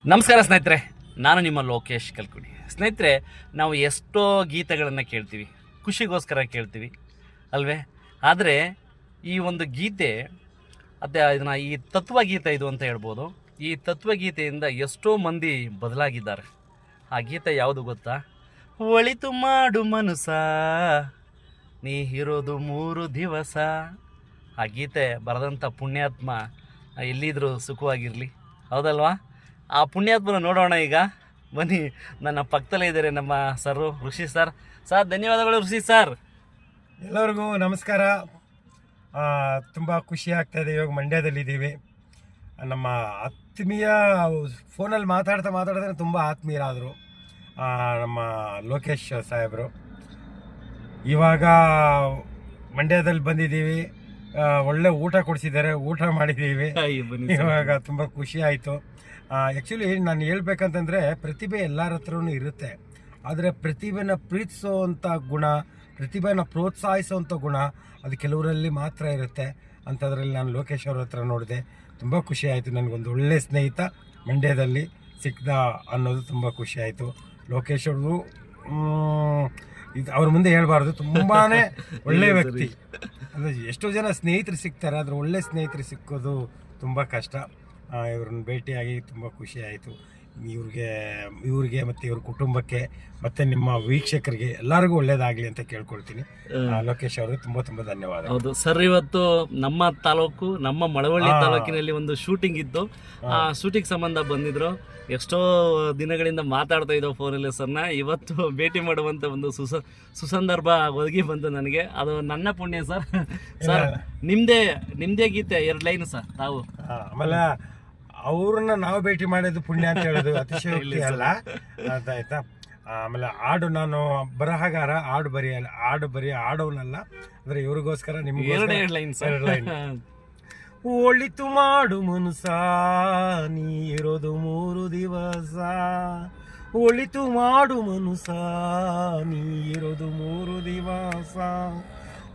ನಮಸ್ಕಾರ ಸ್ನೇಹಿತರೆ, ನಾನು ನಿಮ್ಮ ಲೋಕೇಶ್ ಕಲ್ಕುಡಿ. ಸ್ನೇಹಿತರೆ, ನಾವು ಎಷ್ಟೋ ಗೀತೆಗಳನ್ನು ಕೇಳ್ತೀವಿ, ಖುಷಿಗೋಸ್ಕರ ಕೇಳ್ತೀವಿ ಅಲ್ವೇ. ಆದರೆ ಈ ಒಂದು ಗೀತೆ ಇದನ್ನು ಈ ತತ್ವಗೀತೆ ಇದು ಅಂತ ಹೇಳ್ಬೋದು. ಈ ತತ್ವಗೀತೆಯಿಂದ ಎಷ್ಟೋ ಮಂದಿ ಬದಲಾಗಿದ್ದಾರೆ. ಆ ಗೀತೆ ಯಾವುದು ಗೊತ್ತಾ? ಒಳಿತು ಮಾಡು ಮನುಸ, ನೀ ಇರೋದು 3 ದಿವಸ. ಆ ಗೀತೆ ಬರೆದಂಥ ಪುಣ್ಯಾತ್ಮ ಎಲ್ಲಿದ್ದರೂ ಸುಖವಾಗಿರಲಿ, ಹೌದಲ್ವಾ? ಆ ಪುಣ್ಯಾತ್ಮನ ನೋಡೋಣ ಈಗ. ಬನ್ನಿ, ನನ್ನ ಪಕ್ಕದಲ್ಲೇ ಇದ್ದಾರೆ ನಮ್ಮ ಸರ್, ಋಷಿ ಸರ್. ಧನ್ಯವಾದಗಳು ಋಷಿ ಸರ್. ಎಲ್ಲರಿಗೂ ನಮಸ್ಕಾರ. ತುಂಬ ಖುಷಿ ಆಗ್ತಾಯಿದೆ. ಇವಾಗ ಮಂಡ್ಯದಲ್ಲಿದ್ದೀವಿ. ನಮ್ಮ ಆತ್ಮೀಯ ಫೋನಲ್ಲಿ ಮಾತಾಡ್ತಾ ತುಂಬ ಆತ್ಮೀಯರಾದರು ನಮ್ಮ ಲೋಕೇಶ್ ಸಾಹೇಬರು. ಇವಾಗ ಮಂಡ್ಯದಲ್ಲಿ ಬಂದಿದ್ದೀವಿ. ಒಳ್ಳೆ ಊಟ ಕೊಡಿಸಿದ್ದಾರೆ, ಊಟ ಮಾಡಿದ್ದೀವಿ. ಇವಾಗ ತುಂಬ ಖುಷಿ ಆಯಿತು. ಆ್ಯಕ್ಚುಲಿ ನಾನು ಹೇಳ್ಬೇಕಂತಂದರೆ, ಪ್ರತಿಭೆ ಎಲ್ಲರ ಹತ್ರನೂ ಇರುತ್ತೆ. ಆದರೆ ಪ್ರತಿಭೆನ ಪ್ರೀತಿಸೋವಂಥ ಗುಣ, ಪ್ರತಿಭೆನ ಪ್ರೋತ್ಸಾಹಿಸೋವಂಥ ಗುಣ ಅದು ಕೆಲವರಲ್ಲಿ ಮಾತ್ರ ಇರುತ್ತೆ. ಅಂಥದ್ರಲ್ಲಿ ನಾನು ಲೋಕೇಶ್ ಅವ್ರ ಹತ್ರ ನೋಡಿದೆ, ತುಂಬ ಖುಷಿ ಆಯಿತು. ನನಗೊಂದು ಒಳ್ಳೆ ಸ್ನೇಹಿತ ಮಂಡ್ಯದಲ್ಲಿ ಸಿಕ್ಕಿದ ಅನ್ನೋದು ತುಂಬ ಖುಷಿ ಆಯಿತು. ಲೋಕೇಶ್ ಅವರು ಇದು ಅವ್ರ ಮುಂದೆ ಹೇಳ್ಬಾರ್ದು, ತುಂಬಾ ಒಳ್ಳೆಯ ವ್ಯಕ್ತಿ. ಅಂದರೆ ಎಷ್ಟೋ ಜನ ಸ್ನೇಹಿತರು ಸಿಗ್ತಾರೆ, ಆದರೆ ಒಳ್ಳೆ ಸ್ನೇಹಿತರು ಸಿಕ್ಕೋದು ತುಂಬ ಕಷ್ಟ. ಇವ್ರನ್ನ ಭೇಟಿಯಾಗಿ ತುಂಬ ಖುಷಿ ಆಯಿತು. ಇವ್ರಿಗೆ ಮತ್ತು ಇವ್ರ ಕುಟುಂಬಕ್ಕೆ ಮತ್ತು ನಿಮ್ಮ ವೀಕ್ಷಕರಿಗೆ ಎಲ್ಲರಿಗೂ ಒಳ್ಳೇದಾಗಲಿ ಅಂತ ಕೇಳ್ಕೊಳ್ತೀನಿ. ಲೋಕೇಶ್ ಅವ್ರಿಗೆ ತುಂಬ ತುಂಬ ಧನ್ಯವಾದ. ಹೌದು ಸರ್, ಇವತ್ತು ನಮ್ಮ ತಾಲೂಕು, ನಮ್ಮ ಮಳವಳ್ಳಿ ತಾಲೂಕಿನಲ್ಲಿ ಒಂದು ಶೂಟಿಂಗ್ ಇತ್ತು. ಆ ಶೂಟಿಂಗ್ ಸಂಬಂಧ ಬಂದಿದ್ರು. ಎಷ್ಟೋ ದಿನಗಳಿಂದ ಮಾತಾಡ್ತಾ ಇದ್ದೋ ಫೋನಲ್ಲಿ ಸರ್ನ. ಇವತ್ತು ಭೇಟಿ ಮಾಡುವಂಥ ಒಂದು ಸುಸಂದರ್ಭ ಒದಗಿ ಬಂತು ನನಗೆ. ಅದು ನನ್ನ ಪುಣ್ಯ ಸರ್. ಸರ್, ನಿಮ್ಮದೇ ಗೀತೆ 2 ಲೈನ್ ಸರ್ ತಾವು. ಆಮೇಲೆ ಅವ್ರನ್ನ ನಾವು ಭೇಟಿ ಮಾಡೋದು ಪುಣ್ಯ ಅಂತ ಹೇಳೋದು ಅತಿಶಯೋಕ್ತಿ ಅಲ್ಲ, ಅದಾಯ್ತಾ. ಆಮೇಲೆ ಹಾಡು, ನಾನು ಬರಹಗಾರ, ಹಾಡು ಆಡೋನಲ್ಲ. ಅಂದರೆ ಇವ್ರಿಗೋಸ್ಕರ ನಿಮ್ಗೆ 2 ಲೈನ್ ಸರ್. 2 ಲೈನ್. ಒಳಿತು ಮಾಡು ಮನುಸ, ನೀ ಇರೋದು 3 ದಿವಸ. ಒಳಿತು ಮಾಡು ಮನುಸ, ನೀ ಇರೋದು 3 ದಿವಸ.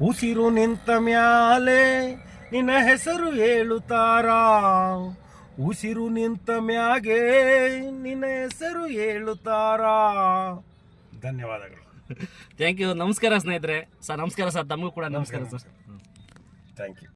ಉಸಿರು ನಿಂತ ಮ್ಯಾಲೆ ನಿನ್ನ ಹೆಸರು ಹೇಳುತ್ತಾರ, ಉಸಿರು ನಿಂತ ಮ್ಯಾಗೆ ನಿನ್ನ ಹೆಸರು ಹೇಳುತ್ತಾರ. ಧನ್ಯವಾದಗಳು. Thank you. ನಮಸ್ಕಾರ ಸ್ನೇಹಿತರೆ. ಸರ್ ನಮಸ್ಕಾರ ಸರ್, ತಮಗೂ ಕೂಡ ನಮಸ್ಕಾರ ಸರ್. Thank you.